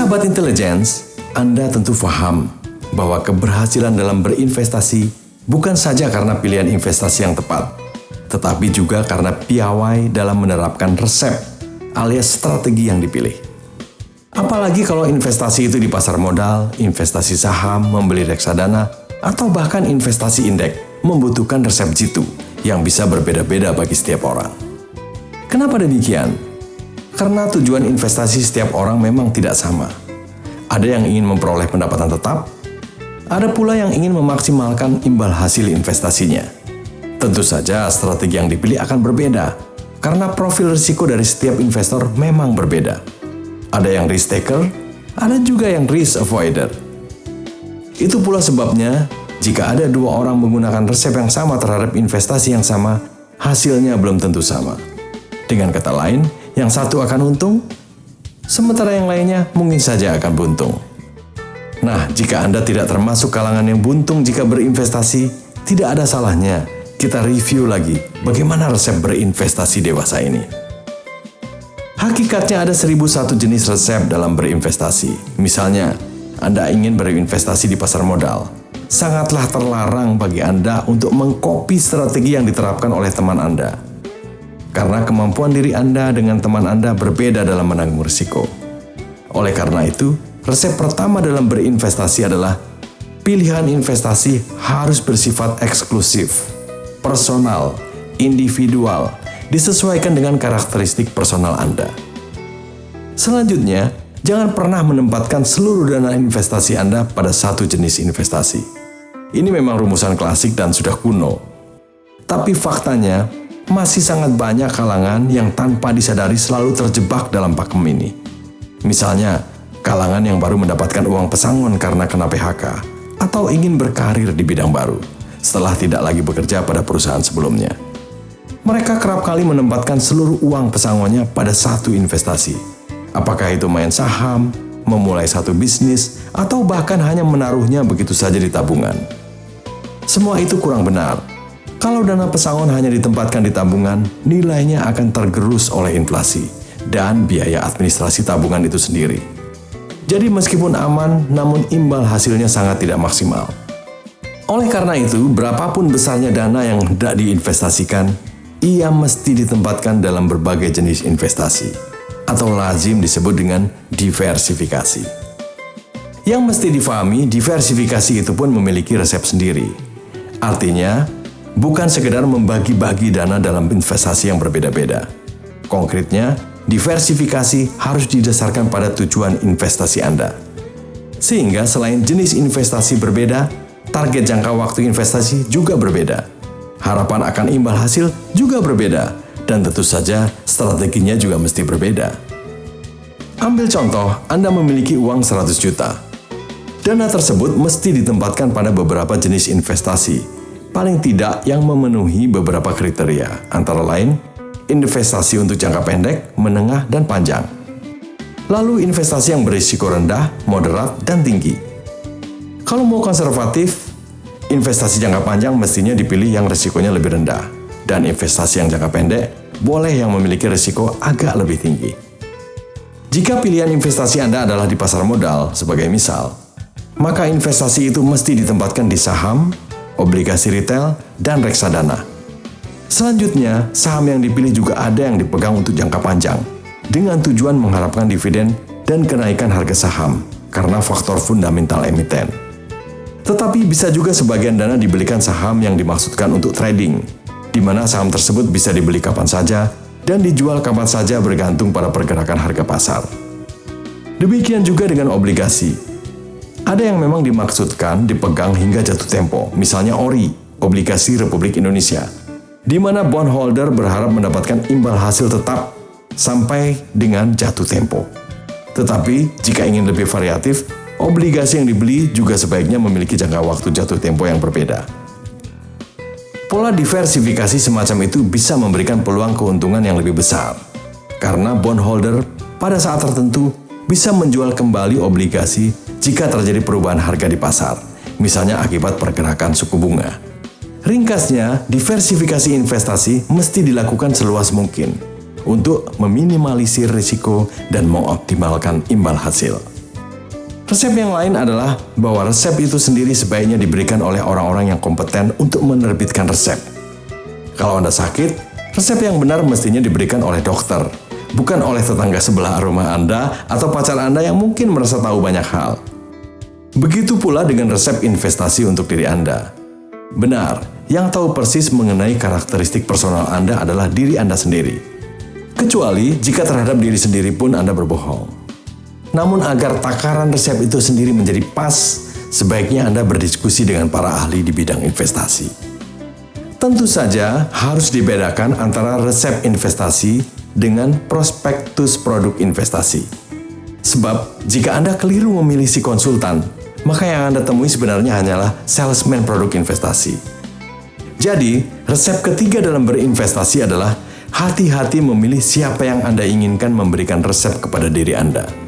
Sahabat intelligence, Anda tentu paham bahwa keberhasilan dalam berinvestasi bukan saja karena pilihan investasi yang tepat, tetapi juga karena piawai dalam menerapkan resep alias strategi yang dipilih. Apalagi kalau investasi itu di pasar modal, investasi saham, membeli reksadana, atau bahkan investasi indeks membutuhkan resep jitu yang bisa berbeda-beda bagi setiap orang. Kenapa demikian? Karena tujuan investasi setiap orang memang tidak sama. Ada yang ingin memperoleh pendapatan tetap, ada pula yang ingin memaksimalkan imbal hasil investasinya. Tentu saja strategi yang dipilih akan berbeda, karena profil risiko dari setiap investor memang berbeda. Ada yang risk taker, ada juga yang risk avoider. Itu pula sebabnya, jika ada dua orang menggunakan resep yang sama terhadap investasi yang sama, hasilnya belum tentu sama. Dengan kata lain, yang satu akan untung, sementara yang lainnya mungkin saja akan buntung. Nah, jika Anda tidak termasuk kalangan yang buntung jika berinvestasi, tidak ada salahnya kita review lagi bagaimana resep berinvestasi dewasa ini. Hakikatnya ada 1001 jenis resep dalam berinvestasi. Misalnya, Anda ingin berinvestasi di pasar modal. Sangatlah terlarang bagi Anda untuk mengcopy strategi yang diterapkan oleh teman Anda. Karena kemampuan diri Anda dengan teman Anda berbeda dalam menanggung risiko. Oleh karena itu, resep pertama dalam berinvestasi adalah pilihan investasi harus bersifat eksklusif, personal, individual, disesuaikan dengan karakteristik personal Anda. Selanjutnya, jangan pernah menempatkan seluruh dana investasi Anda pada satu jenis investasi. Ini memang rumusan klasik dan sudah kuno. Tapi faktanya, masih sangat banyak kalangan yang tanpa disadari selalu terjebak dalam pakem ini. Misalnya, kalangan yang baru mendapatkan uang pesangon karena kena PHK, atau ingin berkarir di bidang baru, setelah tidak lagi bekerja pada perusahaan sebelumnya. Mereka kerap kali menempatkan seluruh uang pesangonnya pada satu investasi. Apakah itu main saham, memulai satu bisnis, atau bahkan hanya menaruhnya begitu saja di tabungan. Semua itu kurang benar. Kalau dana pesangon hanya ditempatkan di tabungan, nilainya akan tergerus oleh inflasi dan biaya administrasi tabungan itu sendiri. Jadi meskipun aman, namun imbal hasilnya sangat tidak maksimal. Oleh karena itu, berapapun besarnya dana yang hendak diinvestasikan, ia mesti ditempatkan dalam berbagai jenis investasi, atau lazim disebut dengan diversifikasi. Yang mesti difahami, diversifikasi itu pun memiliki resep sendiri. Artinya, bukan sekedar membagi-bagi dana dalam investasi yang berbeda-beda. Konkretnya, diversifikasi harus didasarkan pada tujuan investasi Anda. Sehingga selain jenis investasi berbeda, target jangka waktu investasi juga berbeda. Harapan akan imbal hasil juga berbeda, dan tentu saja strateginya juga mesti berbeda. Ambil contoh, Anda memiliki uang 100 juta. Dana tersebut mesti ditempatkan pada beberapa jenis investasi, paling tidak yang memenuhi beberapa kriteria, antara lain investasi untuk jangka pendek, menengah, dan panjang. Lalu investasi yang berisiko rendah, moderat, dan tinggi. Kalau mau konservatif, investasi jangka panjang mestinya dipilih yang risikonya lebih rendah, dan investasi yang jangka pendek boleh yang memiliki risiko agak lebih tinggi. Jika pilihan investasi Anda adalah di pasar modal, sebagai misal, maka investasi itu mesti ditempatkan di saham, obligasi retail, dan reksadana. Selanjutnya, saham yang dipilih juga ada yang dipegang untuk jangka panjang, dengan tujuan mengharapkan dividen dan kenaikan harga saham, karena faktor fundamental emiten. Tetapi bisa juga sebagian dana dibelikan saham yang dimaksudkan untuk trading, di mana saham tersebut bisa dibeli kapan saja dan dijual kapan saja bergantung pada pergerakan harga pasar. Demikian juga dengan obligasi. Ada yang memang dimaksudkan dipegang hingga jatuh tempo, misalnya ORI, Obligasi Republik Indonesia, di mana bondholder berharap mendapatkan imbal hasil tetap sampai dengan jatuh tempo. Tetapi, jika ingin lebih variatif, obligasi yang dibeli juga sebaiknya memiliki jangka waktu jatuh tempo yang berbeda. Pola diversifikasi semacam itu bisa memberikan peluang keuntungan yang lebih besar, karena bondholder pada saat tertentu bisa menjual kembali obligasi jika terjadi perubahan harga di pasar, misalnya akibat pergerakan suku bunga. Ringkasnya, diversifikasi investasi mesti dilakukan seluas mungkin untuk meminimalisir risiko dan mengoptimalkan imbal hasil. Resep yang lain adalah bahwa resep itu sendiri sebaiknya diberikan oleh orang-orang yang kompeten untuk menerbitkan resep. Kalau Anda sakit, resep yang benar mestinya diberikan oleh dokter, bukan oleh tetangga sebelah rumah Anda atau pacar Anda yang mungkin merasa tahu banyak hal. Begitu pula dengan resep investasi untuk diri Anda. Benar, yang tahu persis mengenai karakteristik personal Anda adalah diri Anda sendiri. Kecuali jika terhadap diri sendiri pun Anda berbohong. Namun agar takaran resep itu sendiri menjadi pas, sebaiknya Anda berdiskusi dengan para ahli di bidang investasi. Tentu saja harus dibedakan antara resep investasi dengan prospektus produk investasi. Sebab jika Anda keliru memilih si konsultan, maka yang Anda temui sebenarnya hanyalah salesman produk investasi. Jadi, resep ketiga dalam berinvestasi adalah hati-hati memilih siapa yang Anda inginkan memberikan resep kepada diri Anda.